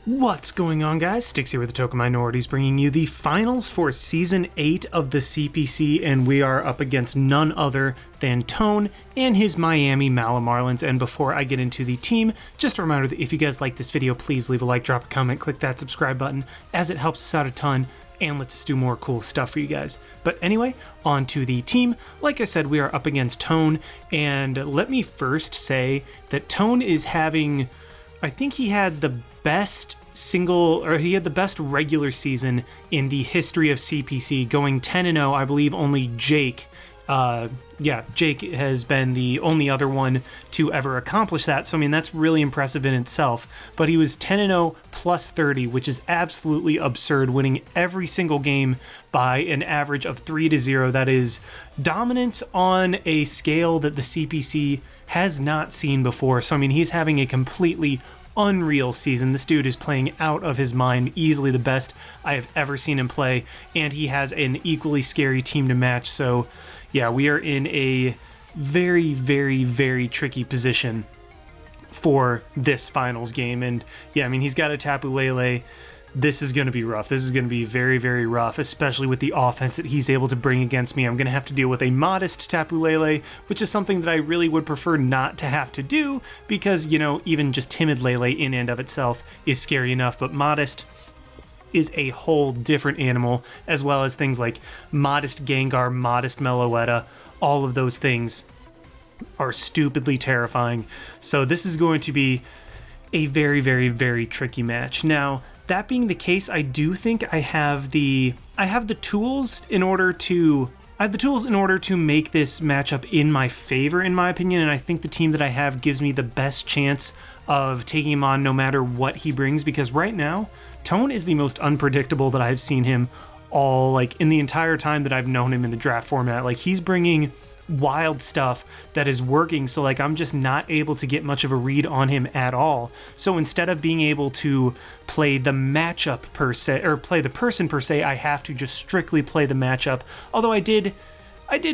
What's going on, guys? Sticks here with the TokenMinorities, bringing you the finals for Season 8 of the CPC, and we are up against none other than Tone and his Miami Malamarlins. And before I get into the team, just a reminder that if you guys like this video, please leave a like, drop a comment, click that subscribe button, as it helps us out a ton and lets us do more cool stuff for you guys. But anyway, on to the team. Like I said, we are up against Tone, and let me first say that Tone is having... I think he had the best regular season in the history of CPC, going 10-0. I believe only Jake has been the only other one to ever accomplish that. So I mean, that's really impressive in itself. But he was 10-0 plus 30, which is absolutely absurd, winning every single game by an average of 3-0. That is dominance on a scale that the CPC has not seen before. So I mean, he's having a completely unreal season. This dude is playing out of his mind, easily the best I have ever seen him play, and he has an equally scary team to match. So yeah, we are in a very, very, very tricky position for this finals game. And yeah, I mean, he's got a Tapu Lele. This is going to be rough. This is going to be very, very rough, especially with the offense that he's able to bring against me. I'm going to have to deal with a modest Tapu Lele, which is something that I really would prefer not to have to do because, you know, even just timid Lele in and of itself is scary enough, but modest is a whole different animal, as well as things like modest Gengar, modest Meloetta. All of those things are stupidly terrifying. So this is going to be a very, very, very tricky match. Now, that being the case, I do think I have the tools in order to make this matchup in my favor, in my opinion, and I think the team that I have gives me the best chance of taking him on no matter what he brings, because right now, Tone is the most unpredictable that I've seen him in the entire time that I've known him in the draft format. Like, he's bringing wild stuff that is working, so like I'm just not able to get much of a read on him at all. So instead of being able to play the matchup per se, or play the person per se, I have to just strictly play the matchup. Although I did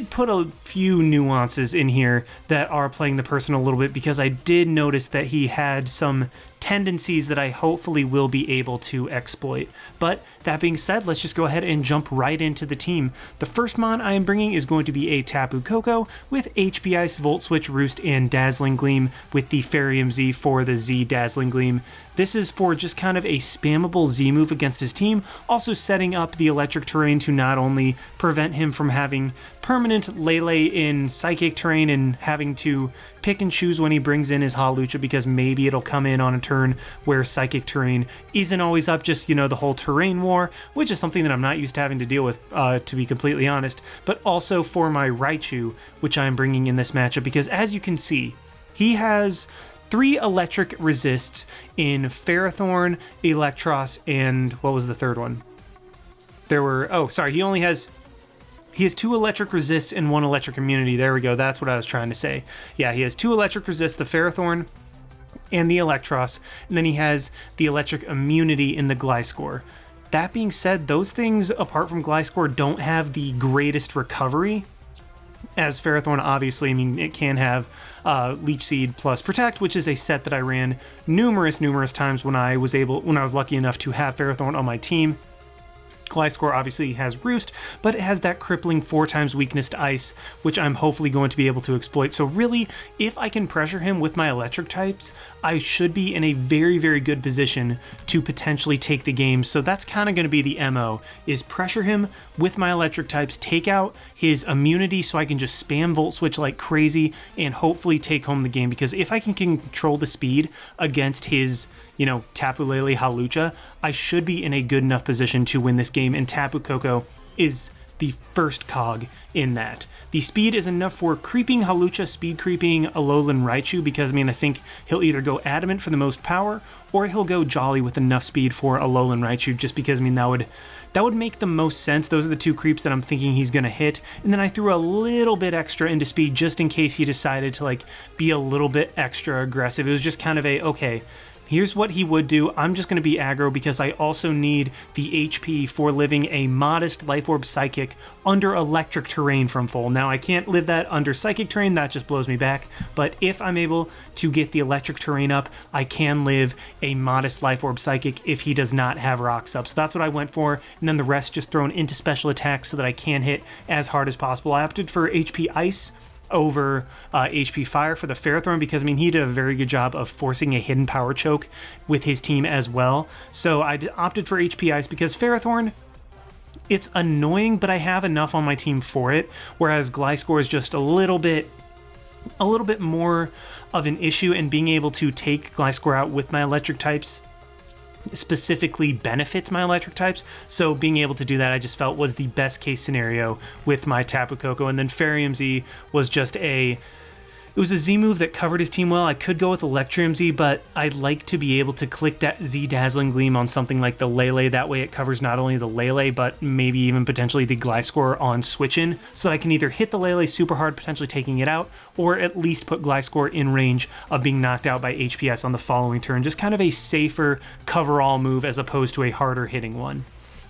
put a few nuances in here that are playing the person a little bit, because I did notice that he had some tendencies that I hopefully will be able to exploit. But that being said, let's just go ahead and jump right into the team. The first mon I am bringing is going to be a Tapu Koko with HP Ice, Volt Switch, Roost, and Dazzling Gleam, with the Fairy Z for the Z Dazzling Gleam. This is for just kind of a spammable Z move against his team, also setting up the electric terrain to not only prevent him from having permanent Lele in psychic terrain and having to pick and choose when he brings in his Hawlucha, because maybe it'll come in on a turn where psychic terrain isn't always up, just, you know, the whole terrain war, which is something that I'm not used to having to deal with, to be completely honest, but also for my Raichu, which I'm bringing in this matchup, because as you can see, he has 3 electric resists in Ferrothorn, Electros, and what was the third one? He has 2 electric resists and 1 electric immunity. There we go. That's what I was trying to say. Yeah, he has 2 electric resists, the Ferrothorn and the Electros, and then he has the electric immunity in the Gliscor. That being said, those things, apart from Gliscor, don't have the greatest recovery. As Ferrothorn, obviously, I mean, it can have Leech Seed plus Protect, which is a set that I ran numerous times when I was lucky enough to have Ferrothorn on my team. Gliscor obviously has Roost, but it has that crippling 4 times weakness to Ice, which I'm hopefully going to be able to exploit. So really, if I can pressure him with my electric types, I should be in a very, very good position to potentially take the game. So that's kind of going to be the MO, is pressure him with my electric types, take out his immunity so I can just spam Volt Switch like crazy and hopefully take home the game. Because if I can control the speed against his, you know, Tapu Lele Hawlucha, I should be in a good enough position to win this game, and Tapu Koko is the first cog in that. The speed is enough for creeping Hawlucha, speed creeping Alolan Raichu, because I mean, I think he'll either go Adamant for the most power, or he'll go Jolly with enough speed for Alolan Raichu, just because I mean, that would make the most sense. Those are the 2 creeps that I'm thinking he's going to hit. And then I threw a little bit extra into speed just in case he decided to like be a little bit extra aggressive. It was just kind of okay, Here's what he would do. I'm just going to be aggro because I also need the HP for living a modest Life Orb Psychic under electric terrain from full. Now, I can't live that under psychic terrain. That just blows me back. But if I'm able to get the electric terrain up, I can live a modest Life Orb Psychic if he does not have rocks up. So that's what I went for. And then the rest just thrown into special attacks so that I can hit as hard as possible. I opted for HP Ice over HP Fire for the Ferrothorn because, I mean, he did a very good job of forcing a hidden power choke with his team as well. So I opted for HP Ice because Ferrothorn, it's annoying, but I have enough on my team for it, whereas Gliscor is just a little bit more of an issue, and being able to take Gliscor out with my electric types specifically benefits my electric types. So being able to do that, I just felt was the best case scenario with my Tapu Koko. And then Fairyum Z was just it was a Z move that covered his team well. I could go with Electrium Z, but I'd like to be able to click that Z Dazzling Gleam on something like the Lele. That way it covers not only the Lele, but maybe even potentially the Gliscor on switch-in, so that I can either hit the Lele super hard, potentially taking it out, or at least put Gliscor in range of being knocked out by HPS on the following turn. Just kind of a safer cover-all move as opposed to a harder hitting one.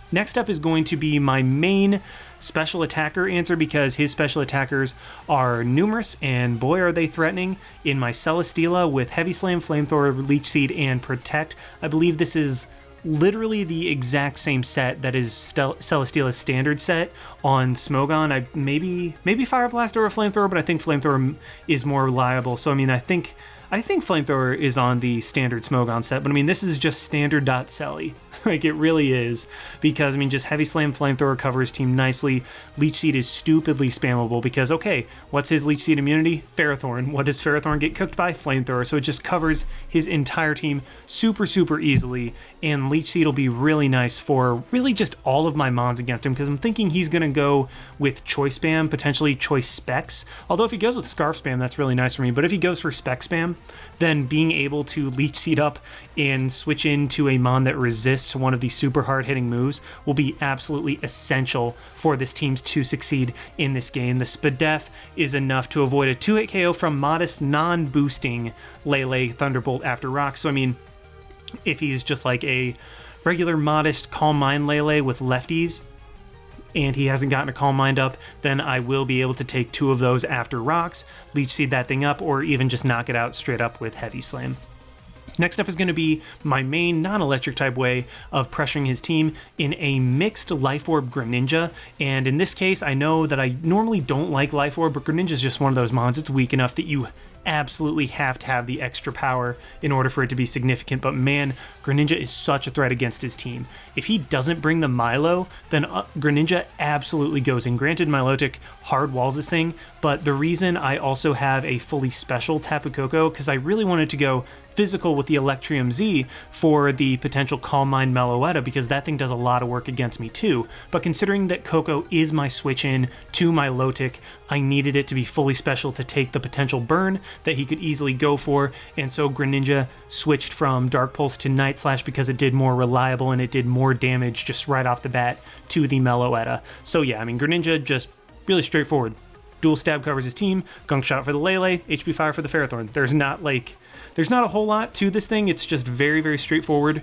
Next up is going to be my main special attacker answer, because his special attackers are numerous, and boy are they threatening. In my Celesteela with Heavy Slam, Flamethrower, Leech Seed, and Protect, I believe this is literally the exact same set that is Celesteela's standard set on Smogon. Maybe Fire Blast over Flamethrower, but I think Flamethrower is more reliable. So I mean, I think Flamethrower is on the standard Smogon set, but I mean, this is just standard Celly. Like, it really is, because I mean, just Heavy Slam, Flamethrower covers team nicely. Leech Seed is stupidly spammable because, okay, what's his Leech Seed immunity? Ferrothorn. What does Ferrothorn get cooked by? Flamethrower. So it just covers his entire team super, super easily, and Leech Seed will be really nice for really just all of my mons against him, because I'm thinking he's going to go with Choice Spam, potentially Choice Specs. Although if he goes with Scarf Spam, that's really nice for me, but if he goes for Spec Spam, then being able to Leech Seed up and switch into a mon that resists one of these super hard hitting moves will be absolutely essential for this team to succeed in this game. The Spadef is enough to avoid a 2-hit KO from modest non-boosting Lele Thunderbolt after Rock. So I mean, if he's just like a regular modest Calm Mind Lele with lefties, and he hasn't gotten a Calm Mind up, then I will be able to take 2 of those after Rocks, Leech Seed that thing up, or even just knock it out straight up with Heavy Slam. Next up is going to be my main non-electric type way of pressuring his team in a mixed Life Orb Greninja. And in this case, I know that I normally don't like Life Orb, but Greninja is just one of those mons. It's weak enough that you absolutely have to have the extra power in order for it to be significant. But man, Greninja is such a threat against his team. If he doesn't bring the Milo, then Greninja absolutely goes in. Granted, Milotic hard walls this thing, but the reason I also have a fully special Tapu Koko, because I really wanted to go physical with the Electrium Z for the potential Calm Mind Meloetta, because that thing does a lot of work against me too. But considering that Koko is my switch in to my Milotic, I needed it to be fully special to take the potential burn that he could easily go for, and so Greninja switched from Dark Pulse to Night Slash because it did more reliable and it did more damage just right off the bat to the Meloetta. So yeah, I mean, Greninja just really straightforward. Dual stab covers his team, Gunk Shot for the Lele, HP Fire for the Ferrothorn. There's not a whole lot to this thing. It's just very, very straightforward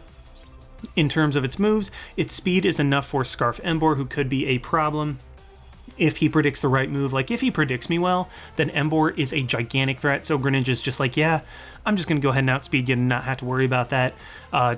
in terms of its moves. Its speed is enough for Scarf Emboar, who could be a problem if he predicts the right move. Like, if he predicts me well, then Emboar is a gigantic threat. So Greninja's just like, yeah, I'm just going to go ahead and outspeed you and not have to worry about that.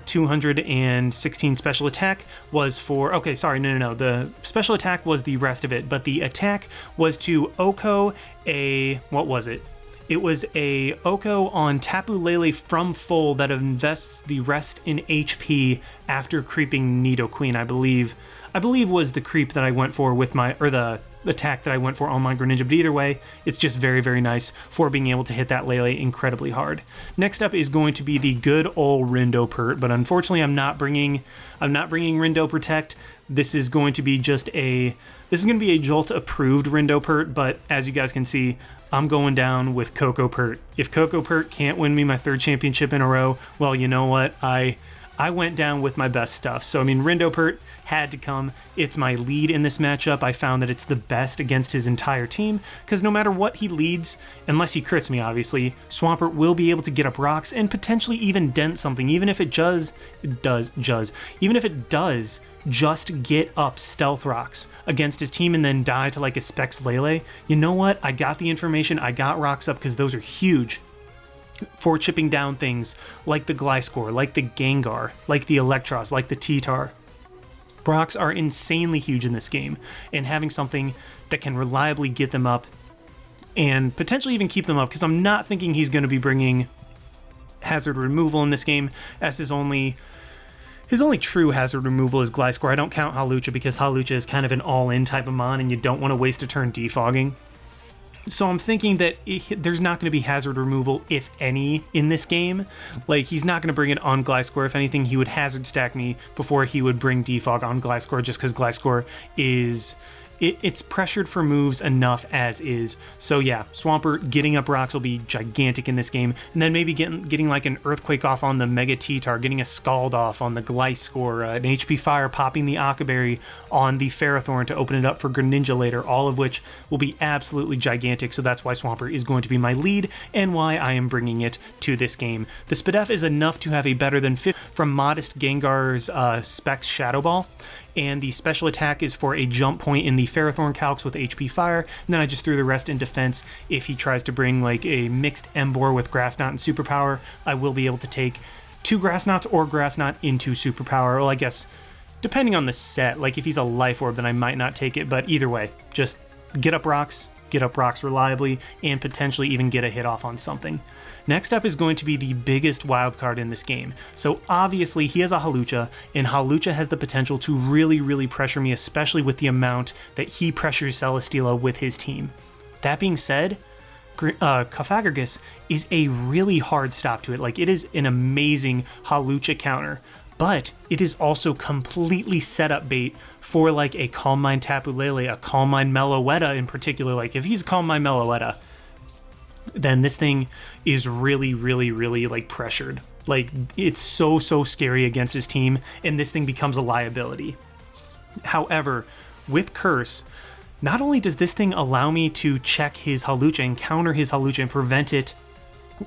216 special attack was for... Okay, sorry, no. The special attack was the rest of it, but the attack was to Oko a... What was it? It was a Oko on Tapu Lele from full that invests the rest in HP after creeping Nidoqueen, I believe was the creep that I went for with my... Or the attack that I went for on my Greninja, but either way, it's just very, very nice for being able to hit that Lele incredibly hard. Next up is going to be the good old Rindo Pert, but unfortunately I'm not bringing Rindo Protect. This is going to be a Jolt approved Rindo Pert, but as you guys can see, I'm going down with Koko Pert. If Koko Pert can't win me my 3rd championship in a row, well, you know what? I went down with my best stuff. So I mean, Rindo Pert had to come. It's my lead in this matchup. I found that it's the best against his entire team, because no matter what he leads, unless he crits me obviously, Swampert will be able to get up rocks and potentially even dent something, even if it does just get up stealth rocks against his team and then die to like a Specs Lele. You know what? I got the information, I got rocks up, because those are huge for chipping down things like the Gliscor, like the Gengar, like the Electros, like the T-Tar. Rocks are insanely huge in this game, and having something that can reliably get them up and potentially even keep them up, because I'm not thinking he's going to be bringing hazard removal in this game, as his only true hazard removal is Gliscor. I don't count Hawlucha because Hawlucha is kind of an all-in type of mon and you don't want to waste a turn defogging. So I'm thinking that there's not going to be hazard removal, if any, in this game. Like, he's not going to bring it on Gliscor. If anything, he would hazard stack me before he would bring defog on Gliscor, just because Gliscor is... It's pressured for moves enough as is. So yeah, Swampert getting up rocks will be gigantic in this game. And then maybe getting like an Earthquake off on the Mega T-Tar, getting a Scald off on the Gliscor, an HP Fire, popping the Akaberry on the Ferrothorn to open it up for Greninja later, all of which will be absolutely gigantic. So that's why Swampert is going to be my lead and why I am bringing it to this game. The Spadef is enough to have a better than 50 from Modest Gengar's Specs Shadow Ball. And the special attack is for a jump point in the Ferrothorn calcs with HP Fire, and then I just threw the rest in defense. If he tries to bring like a mixed Emboar with Grass Knot and Superpower, I will be able to take 2 Grass Knots or Grass Knot into Superpower. Well, I guess depending on the set, like if he's a Life Orb, then I might not take it, but either way, just get up rocks reliably, and potentially even get a hit off on something. Next up is going to be the biggest wild card in this game. So obviously he has a Hawlucha, and Hawlucha has the potential to really, really pressure me, especially with the amount that he pressures Celesteela with his team. That being said, Cofagrigus is a really hard stop to it. Like, it is an amazing Hawlucha counter, but it is also completely setup bait for like a Calm Mind Tapu Lele, a Calm Mind Meloetta in particular. Like, if he's Calm Mind Meloetta, then this thing is really, really, really like pressured. Like, it's so scary against his team, and this thing becomes a liability. However, with Curse, not only does this thing allow me to check his Hawlucha and counter his Hawlucha and prevent it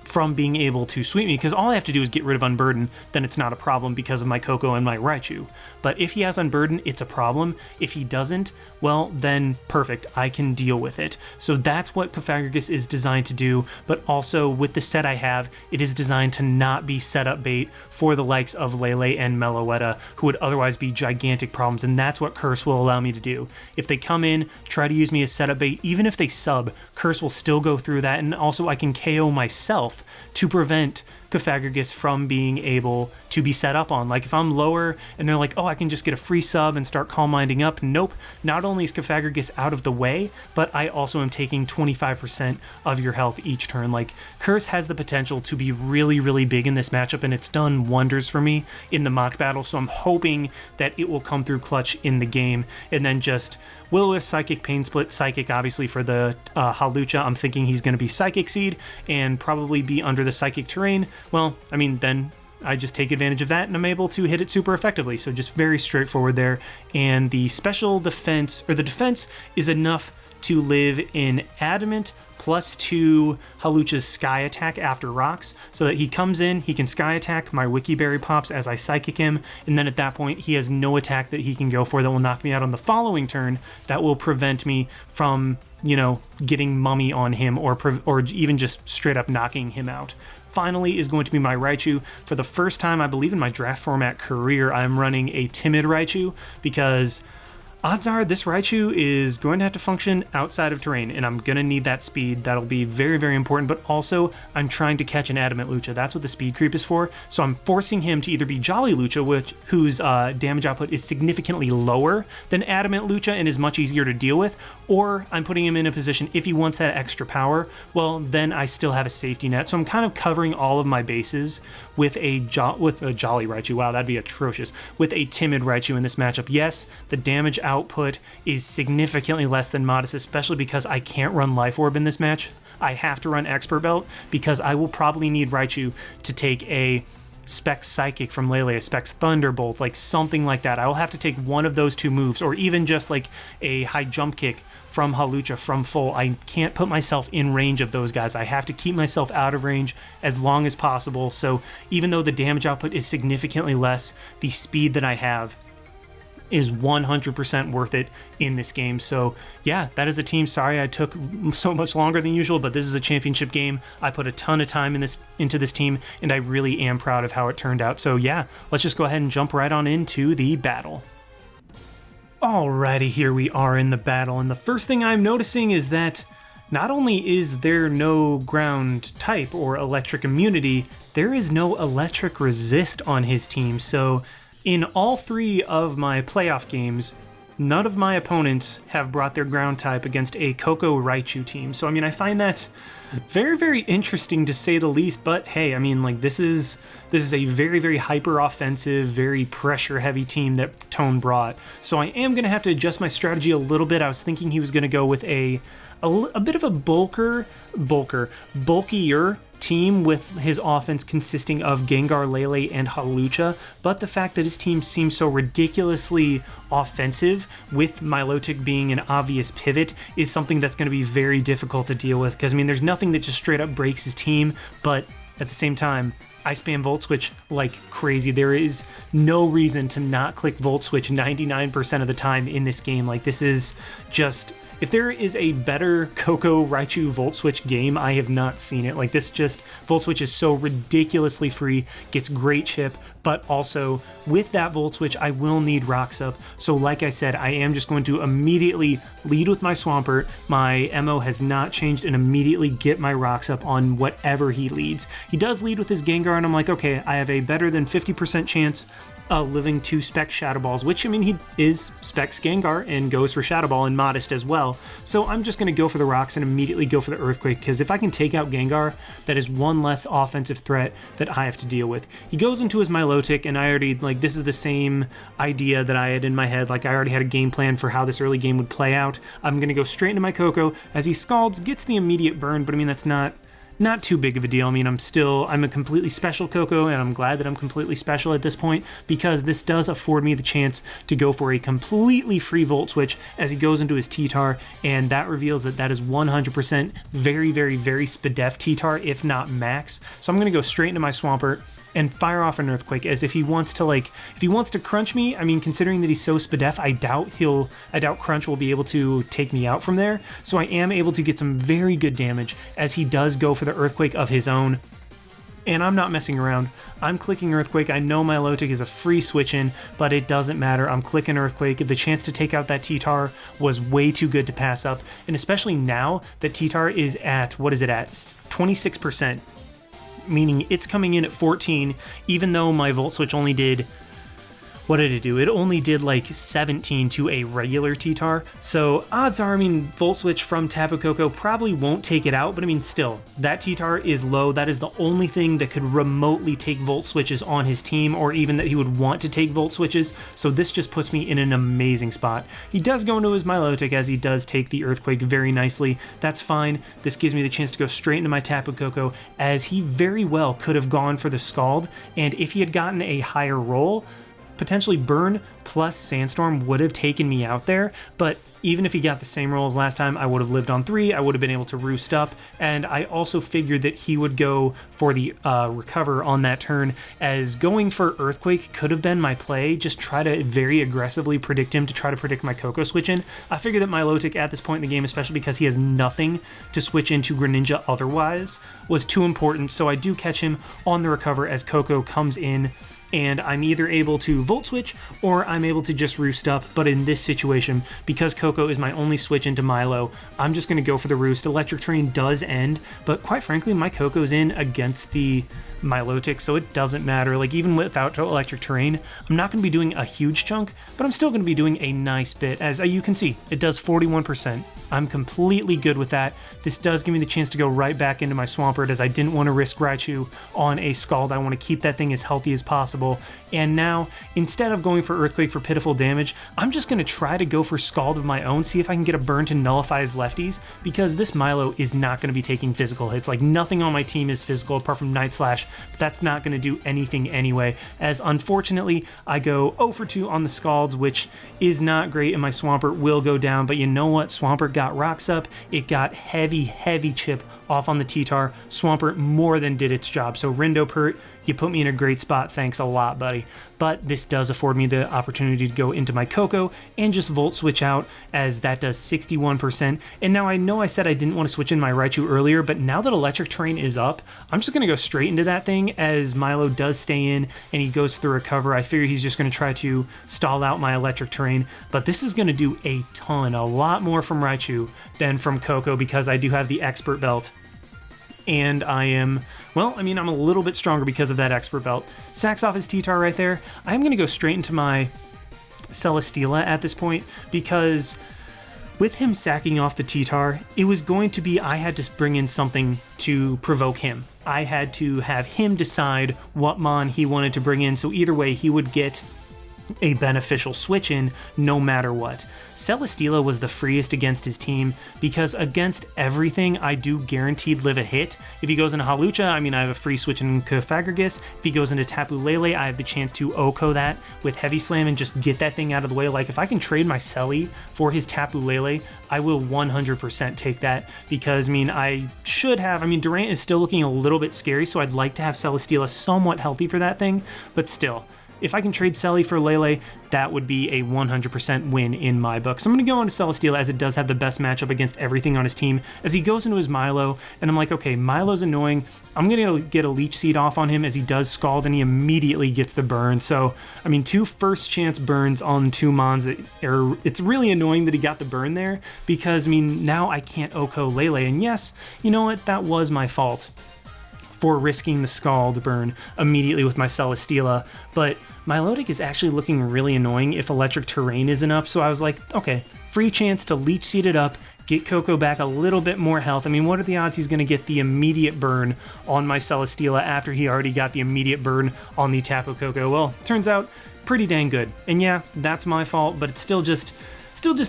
from being able to sweep me, because all I have to do is get rid of Unburden, then it's not a problem because of my Koko and my Raichu. But if he has Unburden, it's a problem. If he doesn't, well, then perfect, I can deal with it. So that's what Cofagrigus is designed to do, but also with the set I have, it is designed to not be setup bait for the likes of Lele and Meloetta, who would otherwise be gigantic problems, and that's what Curse will allow me to do. If they come in, try to use me as setup bait, even if they sub, Curse will still go through that, and also I can KO myself to prevent Cofagrigus from being able to be set up on. Like, if I'm lower and they're like, oh, I can just get a free sub and start Calm Minding up. Nope. Not only is Cofagrigus out of the way, but I also am taking 25% of your health each turn. Like, Curse has the potential to be really, really big in this matchup, and it's done wonders for me in the mock battle, so I'm hoping that it will come through clutch in the game. And then just Will-O-Wisp, Psychic, Pain Split, Psychic obviously for the Hawlucha. I'm thinking he's going to be Psychic Seed and probably be under the Psychic Terrain. Well, I mean, then I just take advantage of that and I'm able to hit it super effectively. So just very straightforward there. And the special defense, or the defense, is enough to live in Adamant +2 Hawlucha's Sky Attack after rocks, so that he comes in, he can Sky Attack, my Wiki Berry pops as I Psychic him, and then at that point he has no attack that he can go for that will knock me out on the following turn, that will prevent me from, you know, getting Mummy on him, or even just straight up knocking him out. Finally is going to be my Raichu. For the first time, I believe in my draft format career, I'm running a Timid Raichu, because odds are this Raichu is going to have to function outside of terrain, and I'm going to need that speed. That'll be very, very important, but also I'm trying to catch an Adamant Lucha. That's what the speed creep is for. So I'm forcing him to either be Jolly Lucha, whose damage output is significantly lower than Adamant Lucha and is much easier to deal with, or I'm putting him in a position, if he wants that extra power, well, then I still have a safety net. So I'm kind of covering all of my bases with a Jolly Raichu. Wow, that'd be atrocious. With a Timid Raichu in this matchup. Yes, the damage output is significantly less than Modest, especially because I can't run Life Orb in this match. I have to run Expert Belt because I will probably need Raichu to take a Specs Psychic from Lele, a Specs Thunderbolt, like something like that. I will have to take one of those two moves, or even just like a high jump kick from Hawlucha from full. I can't put myself in range of those guys. I have to keep myself out of range as long as possible. So even though the damage output is significantly less, the speed that I have is 100% worth it in this game. So yeah, that is the team. Sorry I took so much longer than usual, but this is a championship game. I put a ton of time into this team, and I really am proud of how it turned out. So yeah, let's just go ahead and jump right on into the battle. Alrighty, here we are in the battle, and the first thing I'm noticing is that not only is there no ground type or electric immunity, there is no electric resist on his team. So in all 3 of my playoff games, none of my opponents have brought their ground type against a Koko Raichu team. So I mean, I find that very, very interesting to say the least, but hey, I mean, like, this is a very, very hyper offensive, very pressure heavy team that Tone brought. So I am going to have to adjust my strategy a little bit. I was thinking he was going to go with a bit of a bulkier team with his offense consisting of Gengar, Lele, and Hawlucha, but the fact that his team seems so ridiculously offensive, with Milotic being an obvious pivot, is something that's going to be very difficult to deal with, because I mean, there's nothing that just straight up breaks his team, but at the same time, I spam Volt Switch like crazy. There is no reason to not click Volt Switch 99% of the time in this game. Like, this is just... if there is a better Koko Raichu Volt Switch game, I have not seen it. Like, this just... Volt Switch is so ridiculously free, gets great chip, but also with that Volt Switch, I will need Rocks Up. So like I said, I am just going to immediately lead with my Swampert. My MO has not changed, and immediately get my Rocks Up on whatever he leads. He does lead with his Gengar, and I'm like, okay, I have a better than 50% chance living 2 Specs Shadow Balls, which, I mean, he is Specs Gengar and goes for Shadow Ball and Modest as well. So I'm just going to go for the Rocks and immediately go for the Earthquake, because if I can take out Gengar, that is one less offensive threat that I have to deal with. He goes into his Milotic, and I already, like, this is the same idea that I had in my head. Like, I already had a game plan for how this early game would play out. I'm going to go straight into my Koko as he Scalds, gets the immediate burn, but I mean, that's not too big of a deal. I mean, I'm a completely special Koko, and I'm glad that I'm completely special at this point, because this does afford me the chance to go for a completely free Volt Switch as he goes into his T-Tar, and that reveals that that is 100% very, very, very Spadef T-Tar, if not max. So I'm going to go straight into my Swampert and fire off an Earthquake, as if he wants to crunch me. I mean, considering that he's so Spadef, I doubt Crunch will be able to take me out from there. So I am able to get some very good damage as he does go for the Earthquake of his own. And I'm not messing around. I'm clicking Earthquake. I know my Milotic is a free switch in, but it doesn't matter. I'm clicking Earthquake. The chance to take out that T-Tar was way too good to pass up. And especially now that T-Tar is at, what is it at? 26%. Meaning it's coming in at 14, even though my Volt Switch only did... what did it do? It only did like 17 to a regular T-Tar. So odds are, I mean, Volt Switch from Tapu Koko probably won't take it out, but I mean, still, that T-Tar is low. That is the only thing that could remotely take Volt Switches on his team, or even that he would want to take Volt Switches. So this just puts me in an amazing spot. He does go into his Milotic, as he does take the Earthquake very nicely. That's fine. This gives me the chance to go straight into my Tapu Koko, as he very well could have gone for the Scald, and if he had gotten a higher roll, potentially Burn plus Sandstorm would have taken me out there, but even if he got the same roll as last time, I would have lived on 3, I would have been able to roost up, and I also figured that he would go for the recover on that turn, as going for Earthquake could have been my play. Just try to very aggressively predict him to try to predict my Koko switch in. I figured that Milotic at this point in the game, especially because he has nothing to switch into Greninja otherwise, was too important, so I do catch him on the recover as Koko comes in, and I'm either able to Volt Switch or I'm able to just Roost up. But in this situation, because Koko is my only switch into Milo, I'm just going to go for the Roost. Electric Terrain does end, but quite frankly, my Koko's in against the Milotic, so it doesn't matter. Like, even without Electric Terrain, I'm not going to be doing a huge chunk, but I'm still going to be doing a nice bit. As you can see, it does 41%. I'm completely good with that. This does give me the chance to go right back into my Swampert, as I didn't want to risk Raichu on a Scald. I want to keep that thing as healthy as possible. And now, instead of going for Earthquake for pitiful damage, I'm just going to try to go for Scald of my own, see if I can get a burn to nullify his lefties, because this Milo is not going to be taking physical hits. Like, nothing on my team is physical apart from Night Slash, but that's not going to do anything anyway, as unfortunately, I go 0 for 2 on the Scalds, which is not great, and my Swampert will go down. But you know what? Swampert got rocks up. It got heavy chip off on the T-Tar. Swampert more than did its job. So Rindopert, you put me in a great spot. Thanks a lot, buddy. But this does afford me the opportunity to go into my Koko and just Volt Switch out, as that does 61%. And now I know I said I didn't want to switch in my Raichu earlier, but now that Electric Terrain is up, I'm just going to go straight into that thing, as Milo does stay in and he goes through a cover. I figure he's just going to try to stall out my Electric Terrain, but this is going to do a lot more from Raichu than from Koko, because I do have the Expert Belt. And I am, well, I mean, I'm a little bit stronger because of that Expert Belt. Sacks off his T-Tar right there. I'm going to go straight into my Celesteela at this point, because with him sacking off the T-Tar, it was going to be I had to bring in something to provoke him. I had to have him decide what Mon he wanted to bring in, so either way he would get a beneficial switch in no matter what. Celesteela was the freest against his team, because against everything I do guaranteed live a hit. If he goes into Hawlucha, I mean, I have a free switch in Cofagrigus. If he goes into Tapu Lele, I have the chance to OHKO that with Heavy Slam and just get that thing out of the way. Like, if I can trade my Celi for his Tapu Lele, I will 100% take that, because, I mean, Durant is still looking a little bit scary, so I'd like to have Celesteela somewhat healthy for that thing, but still, if I can trade Celi for Lele, that would be a 100% win in my book. So I'm going to go on to Celesteela, as it does have the best matchup against everything on his team, as he goes into his Milo, and I'm like, okay, Milo's annoying. I'm going to get a Leech Seed off on him, as he does Scald, and he immediately gets the burn. So, I mean, 2 first chance burns on 2 Mons. It's really annoying that he got the burn there, because, I mean, now I can't OHKO Lele, and yes, you know what, that was my fault for risking the Scald burn immediately with my Celesteela, but Milotic is actually looking really annoying if Electric Terrain isn't up, so I was like, okay, free chance to Leech Seed it up, get Koko back a little bit more health. I mean, what are the odds he's going to get the immediate burn on my Celesteela after he already got the immediate burn on the Tapu Koko? Well, turns out pretty dang good. And yeah, that's my fault, but it's still just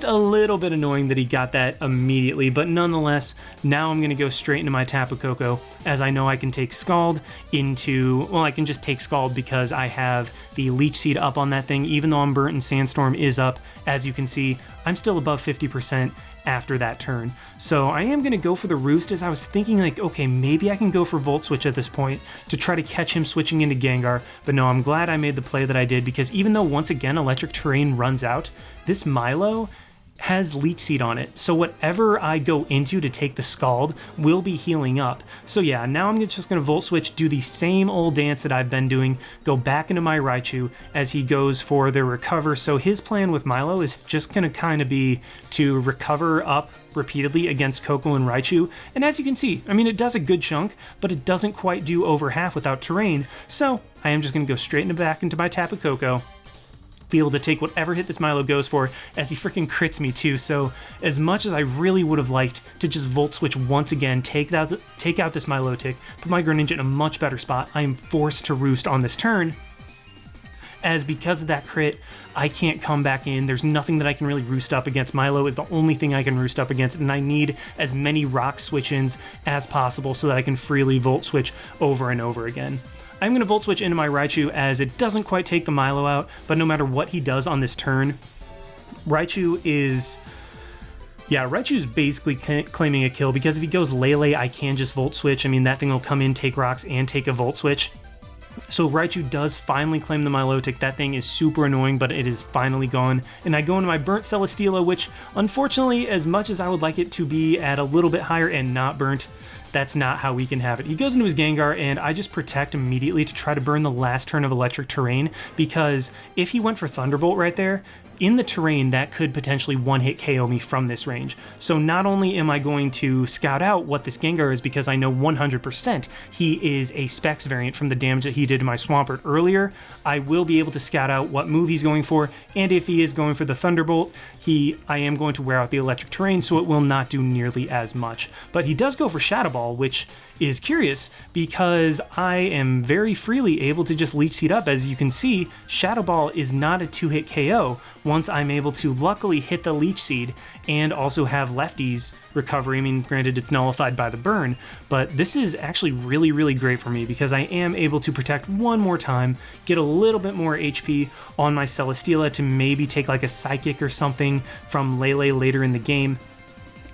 a little bit annoying that he got that immediately, but nonetheless, now I'm going to go straight into my Tapu Koko, as I know I can take Scald I can just take Scald because I have the Leech Seed up on that thing. Even though I'm burnt and Sandstorm is up, as you can see, I'm still above 50% after that turn. So I am going to go for the Roost, as I was thinking, like, okay, maybe I can go for Volt Switch at this point to try to catch him switching into Gengar, but no, I'm glad I made the play that I did, because even though once again Electric Terrain runs out, this Milo has Leech Seed on it, so whatever I go into to take the Scald will be healing up. So yeah, now I'm just going to Volt Switch, do the same old dance that I've been doing, go back into my Raichu as he goes for the Recover. So his plan with Milo is just going to kind of be to recover up repeatedly against Koko and Raichu, and as you can see, I mean, it does a good chunk, but it doesn't quite do over half without Terrain, so I am just going to go straight back into my Tapu Koko, be able to take whatever hit this Milo goes for, as he freaking crits me too. So as much as I really would have liked to just Volt Switch once again, take out this Milotic, put my Greninja in a much better spot, I am forced to Roost on this turn, as because of that crit, I can't come back in. There's nothing that I can really Roost up against. Milo is the only thing I can Roost up against, and I need as many Rock Switch-ins as possible so that I can freely Volt Switch over and over again. I'm going to Volt Switch into my Raichu, as it doesn't quite take the Milo out, but no matter what he does on this turn, Raichu is basically claiming a kill, because if he goes Lele, I can just Volt Switch. I mean, that thing will come in, take rocks, and take a Volt Switch. So Raichu does finally claim the Milotic. That thing is super annoying, but it is finally gone. And I go into my burnt Celesteela, which, unfortunately, as much as I would like it to be at a little bit higher and not burnt, that's not how we can have it. He goes into his Gengar, and I just protect immediately to try to burn the last turn of Electric Terrain, because if he went for Thunderbolt right there, in the terrain that could potentially one-hit KO me from this range. So not only am I going to scout out what this Gengar is, because I know 100% he is a Specs variant from the damage that he did to my Swampert earlier, I will be able to scout out what move he's going for, and if he is going for the Thunderbolt, I am going to wear out the electric terrain, so it will not do nearly as much. But he does go for Shadow Ball, which is curious because I am very freely able to just Leech Seed up. As you can see, Shadow Ball is not a 2-hit KO once I'm able to luckily hit the Leech Seed and also have Lefty's recovery. I mean, granted, it's nullified by the burn, but this is actually really, really great for me because I am able to protect one more time, get a little bit more HP on my Celesteela to maybe take like a Psychic or something from Lele later in the game.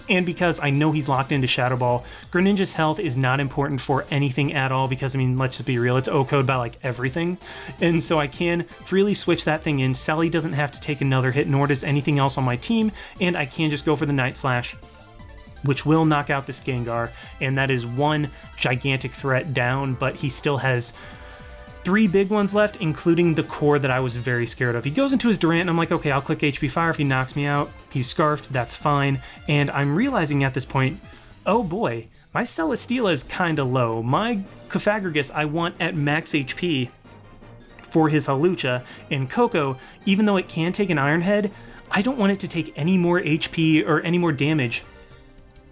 And because I know he's locked into Shadow Ball, Greninja's health is not important for anything at all because, I mean, let's just be real, it's O-code by like everything. And so I can freely switch that thing in. Selly doesn't have to take another hit, nor does anything else on my team, and I can just go for the Night Slash, which will knock out this Gengar, and that is one gigantic threat down, but he still has 3 big ones left, including the core that I was very scared of. He goes into his Durant, and I'm like, okay, I'll click HP Fire if he knocks me out. He's Scarfed, that's fine. And I'm realizing at this point, oh boy, my Celesteela is kinda low. My Cofagrigus I want at max HP for his Hawlucha, and Koko, even though it can take an Iron Head, I don't want it to take any more HP or any more damage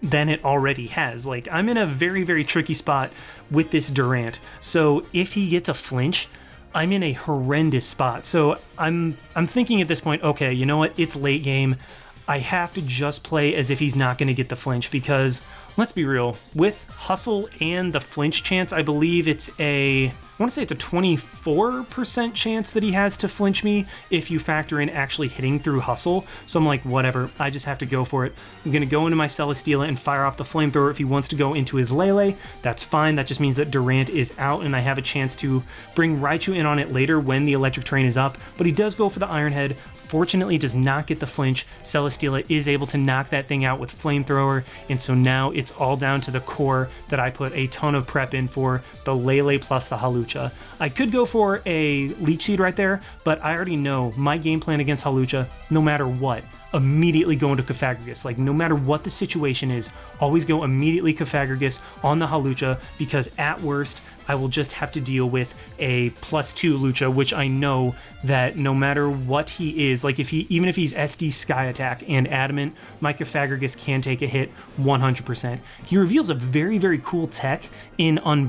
than it already has. Like, I'm in a very, very tricky spot with this Durant. So if he gets a flinch, I'm in a horrendous spot. So I'm thinking at this point, okay, you know what? It's late game. I have to just play as if he's not going to get the flinch because, let's be real, with Hustle and the flinch chance, I believe it's I want to say it's a 24% chance that he has to flinch me if you factor in actually hitting through Hustle. So I'm like, whatever, I just have to go for it. I'm going to go into my Celesteela and fire off the Flamethrower if he wants to go into his Lele. That's fine. That just means that Durant is out and I have a chance to bring Raichu in on it later when the electric terrain is up. But he does go for the Iron Head. Fortunately, does not get the flinch. Celesteela is able to knock that thing out with Flamethrower, and so now it's all down to the core that I put a ton of prep in for, the Lele plus the Hawlucha. I could go for a Leech Seed right there, but I already know my game plan against Hawlucha, no matter what, immediately go into Cofagrigus. Like, no matter what the situation is, always go immediately Cofagrigus on the Hawlucha, because at worst, I will just have to deal with a +2 Lucha, which I know that no matter what he is, like even if he's SD Sky Attack and Adamant, my Cofagrigus can take a hit 100%. He reveals a very, very cool tech in in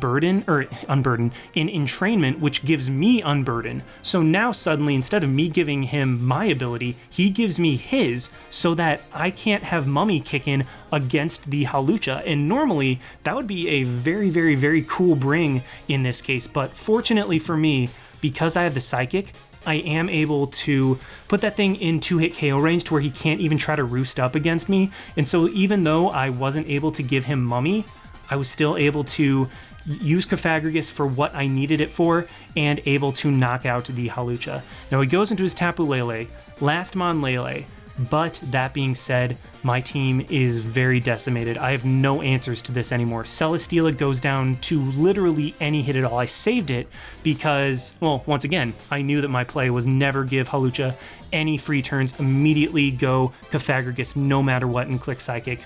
Entrainment, which gives me Unburden. So now suddenly, instead of me giving him my ability, he gives me his, so that I can't have Mummy kick in against the Hawlucha. And normally, that would be a very, very, very cool bring in this case, but fortunately for me, because I have the Psychic, I am able to put that thing in 2-hit KO range to where he can't even try to roost up against me. And so even though I wasn't able to give him Mummy, I was still able to use Cofagrigus for what I needed it for and able to knock out the Hawlucha. Now he goes into his Tapu Lele, last Mon Lele, but that being said, my team is very decimated. I have no answers to this anymore. Celesteela goes down to literally any hit at all. I saved it because, well, once again, I knew that my play was never give Hawlucha any free turns, immediately go Cofagrigus no matter what and click Psychic.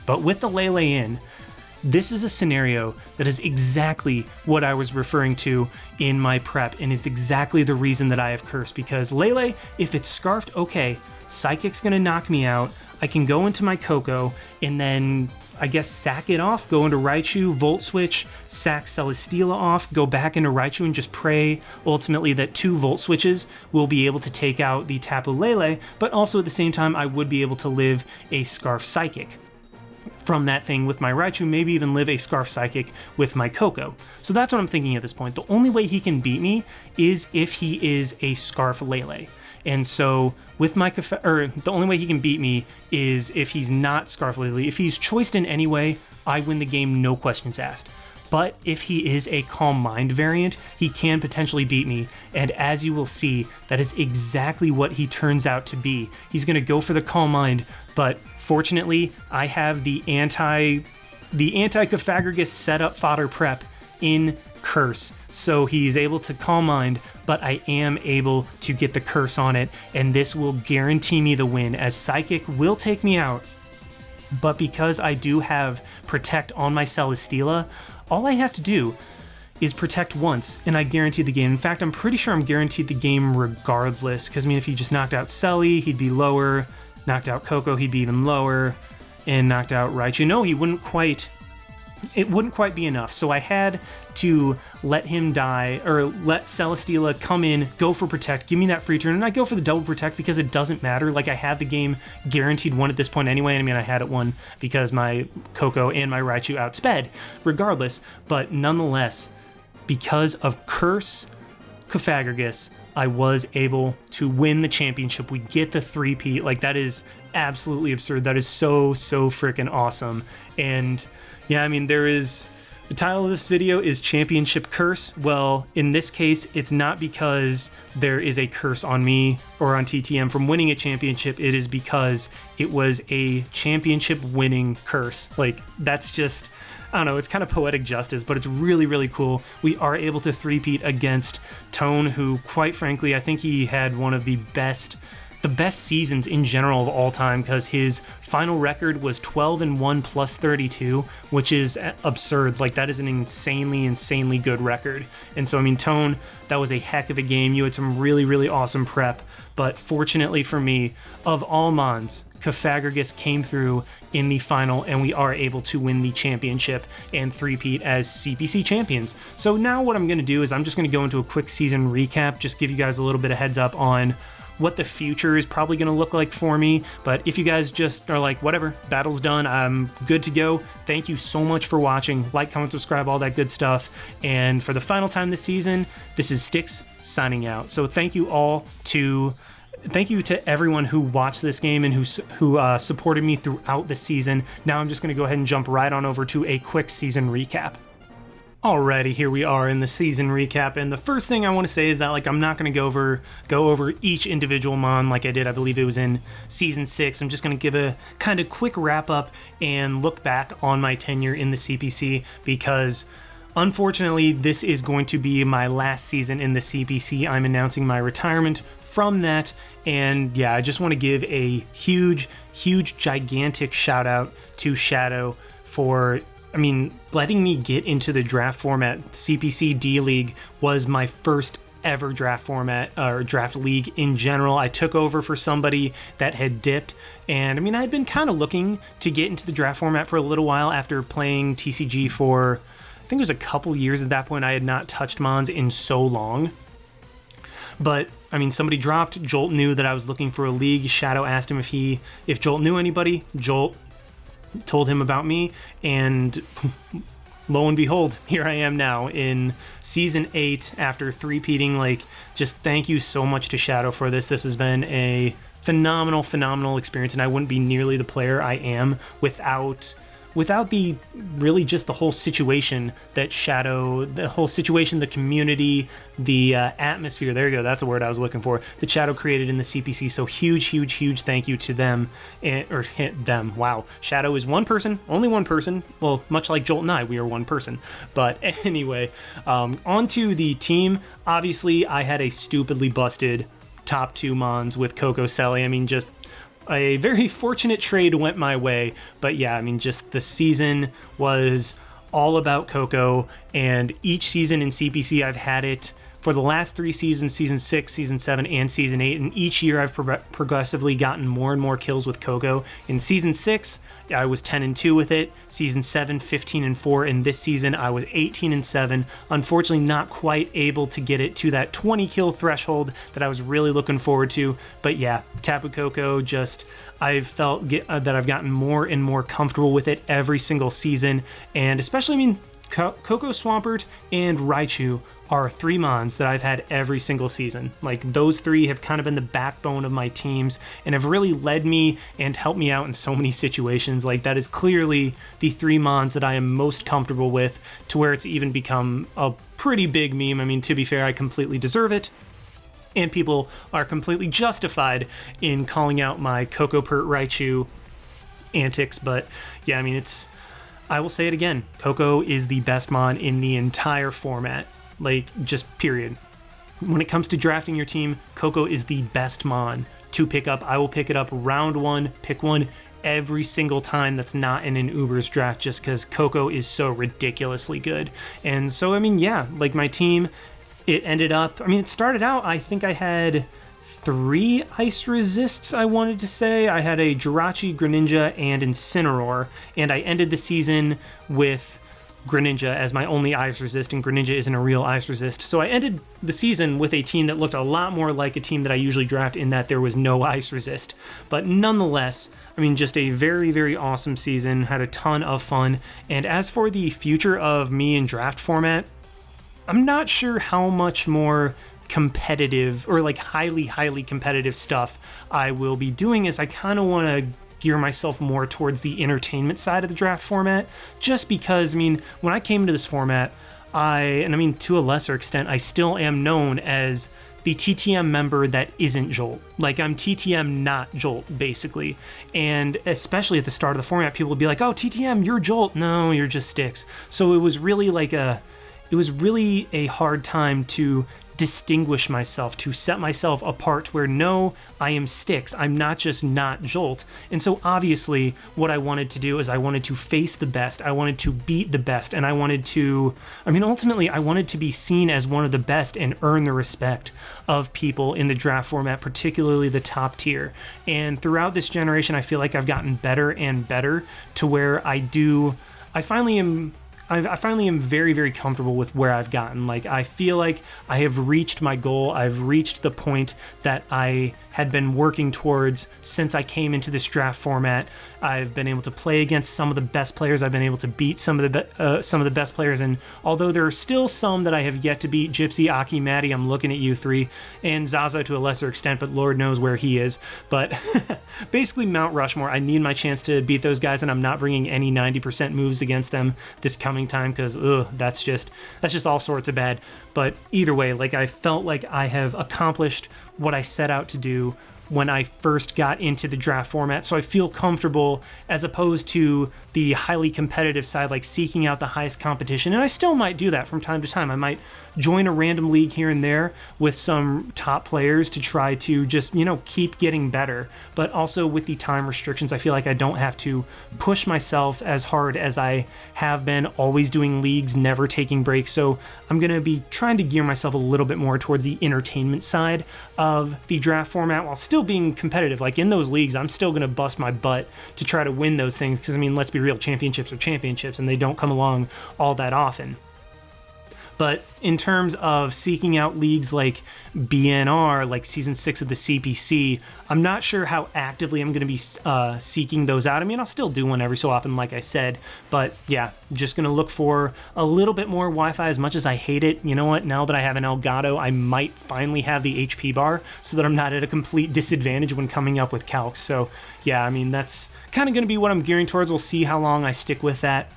But with the Lele in, this is a scenario that is exactly what I was referring to in my prep and is exactly the reason that I have cursed, because Lele, if it's Scarfed, okay, Psychic's gonna knock me out. I can go into my Koko and then I guess sack it off, go into Raichu, Volt Switch, sack Celesteela off, go back into Raichu and just pray ultimately that 2 Volt Switches will be able to take out the Tapu Lele, but also at the same time I would be able to live a Scarf Psychic from that thing with my Raichu, maybe even live a Scarf Psychic with my Koko. So that's what I'm thinking at this point. The only way he can beat me is if he is a Scarf Lele. And so with my the only way he can beat me is if he's not Scarf Lele. If he's choiced in any way, I win the game, no questions asked. But if he is a Calm Mind variant, he can potentially beat me, and as you will see, that is exactly what he turns out to be. He's going to go for the Calm Mind, but fortunately, I have the anti-Cofagrigus setup fodder prep in Curse, so he's able to Calm Mind, but I am able to get the curse on it, and this will guarantee me the win, as Psychic will take me out. But because I do have Protect on my Celesteela, all I have to do is Protect once, and I guarantee the game. In fact, I'm pretty sure I'm guaranteed the game regardless, because I mean, if he just knocked out Selly, he'd be lower, knocked out Coco, he'd be even lower, and knocked out Raichu. No, it wouldn't quite be enough. So I had to let him die, or let Celesteela come in, go for Protect, give me that free turn, and I go for the double Protect because it doesn't matter. Like, I had the game guaranteed won at this point anyway. I mean, I had it won because my Coco and my Raichu outsped regardless, but nonetheless, because of Curse Cofagrigus, I was able to win the championship. We get the 3-peat. Like, that is absolutely absurd. That is so freaking awesome. And yeah, I mean, the title of this video is Championship Curse. Well, in this case, it's not because there is a curse on me or on TTM from winning a championship. It is because it was a championship winning curse. Like, that's just, I don't know, it's kind of poetic justice, but it's really cool. We are able to 3-peat against Tone, who, quite frankly, I think he had one of the best seasons in general of all time, because his final record was 12-1 plus 32, which is absurd. Like, that is an insanely good record. And so, I mean, Tone, that was a heck of a game. You had some really awesome prep, but fortunately for me, of all Mons, Cofagrigus came through in the final, and we are able to win the championship and 3-peat as CPC champions. So now what I'm going to do is I'm just going to go into a quick season recap, just give you guys a little bit of heads up on what the future is probably going to look like for me. But if you guys just are like, whatever, battle's done, I'm good to go, thank you so much for watching. Like, comment, subscribe, all that good stuff. And for the final time this season, this is Styx signing out. So thank you to everyone who watched this game and who supported me throughout the season. Now I'm just going to go ahead and jump right on over to a quick season recap. Alrighty, here we are in the season recap, and the first thing I want to say is that, like, I'm not going to go over each individual Mon like I did, I believe it was in Season 6. I'm just going to give a kind of quick wrap-up and look back on my tenure in the CPC, because unfortunately, this is going to be my last season in the CPC. I'm announcing my retirement from that, and yeah, I just want to give a huge, gigantic shout-out to Shadow for, I mean, letting me get into the draft format. CPC D-League was my first ever draft format, or draft league in general. I took over for somebody that had dipped, and I mean, I'd been kind of looking to get into the draft format for a little while after playing TCG for, I think it was a couple years at that point. I had not touched Mons in so long. But, I mean, somebody dropped. Jolt knew that I was looking for a league. Shadow asked him if Jolt knew anybody. Jolt told him about me, and lo and behold, here I am now in Season 8 after 3-peating. Like, just thank you so much to Shadow for this. This has been a phenomenal experience, and I wouldn't be nearly the player I am without the really just the whole situation that Shadow, the whole situation, the community, the atmosphere, there you go, that's a word I was looking for, that Shadow created in the CPC. So huge thank you to them, or them, wow. Shadow is one person, only one person, well, much like Jolt and I, we are one person. But anyway, on to the team. Obviously, I had a stupidly busted top 2 Mons with Coco Selly. I mean, just a very fortunate trade went my way, but yeah, I mean, just the season was all about Coco, and each season in CPC I've had it for the last 3 seasons, Season 6, Season 7, and Season 8, and each year I've progressively gotten more and more kills with Coco. In Season 6, I was 10-2 with it, Season 7, 15-4, and this season I was 18-7. Unfortunately, not quite able to get it to that 20 kill threshold that I was really looking forward to, but yeah, Tapu Koko, just, I've felt that I've gotten more and more comfortable with it every single season, and especially, I mean, Coco Swampert and Raichu are 3 Mons that I've had every single season. Like, those 3 have kind of been the backbone of my teams and have really led me and helped me out in so many situations. Like, that is clearly the 3 Mons that I am most comfortable with, to where it's even become a pretty big meme. I mean, to be fair, I completely deserve it, and people are completely justified in calling out my Coco Pert Raichu antics. But yeah, I mean, I will say it again, Coco is the best Mon in the entire format. Like, just period. when it comes to drafting your team, Coco is the best mon to pick up. I will pick it up round one, pick one every single time that's not in an Uber's draft, just because Coco is so ridiculously good. And so, I mean, yeah, like my team, it ended up, I mean, it started out, I think I had 3 ice resists, I wanted to say. I had a Jirachi, Greninja, and Incineroar, and I ended the season with Greninja as my only ice resist, and Greninja isn't a real ice resist. So I ended the season with a team that looked a lot more like a team that I usually draft, in that there was no ice resist. But nonetheless, I mean, just a very, very awesome season, had a ton of fun. And as for the future of me in draft format, I'm not sure how much more competitive or like highly competitive stuff I will be doing, as I kind of want to gear myself more towards the entertainment side of the draft format, just because, I mean, when I came into this format, I mean, to a lesser extent, I still am known as the TTM member that isn't Jolt. Like, I'm TTM not Jolt, basically. And especially at the start of the format, people would be like, oh, TTM, you're Jolt. No, you're just Sticks. So it was really a hard time to distinguish myself, to set myself apart, where no, I am Sticks, I'm not just not Jolt. And so obviously what I wanted to do is I wanted to face the best, I wanted to beat the best, and I wanted to, I mean, ultimately I wanted to be seen as one of the best and earn the respect of people in the draft format, particularly the top tier. And throughout this generation, I feel like I've gotten better and better to where I finally am very, very comfortable with where I've gotten. Like, I feel like I have reached my goal. I've reached the point that I had been working towards since I came into this draft format. I've been able to play against some of the best players. I've been able to beat some of the best players. And although there are still some that I have yet to beat, Gypsy, Aki, Maddie, I'm looking at you 3, and Zaza to a lesser extent, but Lord knows where he is. But basically Mount Rushmore, I need my chance to beat those guys, and I'm not bringing any 90% moves against them this coming time, because that's just all sorts of bad. But either way, like, I felt like I have accomplished what I set out to do when I first got into the draft format, so I feel comfortable, as opposed to the highly competitive side, like seeking out the highest competition. And I still might do that from time to time. I might join a random league here and there with some top players to try to just, keep getting better. But also with the time restrictions, I feel like I don't have to push myself as hard as I have been, always doing leagues, never taking breaks. So I'm going to be trying to gear myself a little bit more towards the entertainment side of the draft format, while still being competitive. Like, in those leagues, I'm still going to bust my butt to try to win those things, because, I mean, let's be real, championships are championships, and they don't come along all that often. But in terms of seeking out leagues like BNR, like Season 6 of the CPC, I'm not sure how actively I'm going to be seeking those out. I mean, I'll still do one every so often, like I said. But yeah, I'm just going to look for a little bit more Wi-Fi, as much as I hate it. You know what? Now that I have an Elgato, I might finally have the HP bar, so that I'm not at a complete disadvantage when coming up with calcs. So yeah, I mean, that's kind of going to be what I'm gearing towards. We'll see how long I stick with that.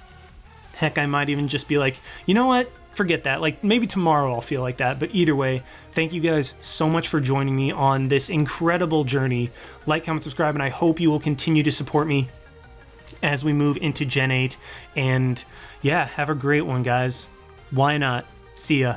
Heck, I might even just be like, you know what? Forget that. Like, maybe tomorrow I'll feel like that. But either way, thank you guys so much for joining me on this incredible journey. Like, comment, subscribe, and I hope you will continue to support me as we move into Gen 8. And yeah, have a great one, guys. Why not? See ya.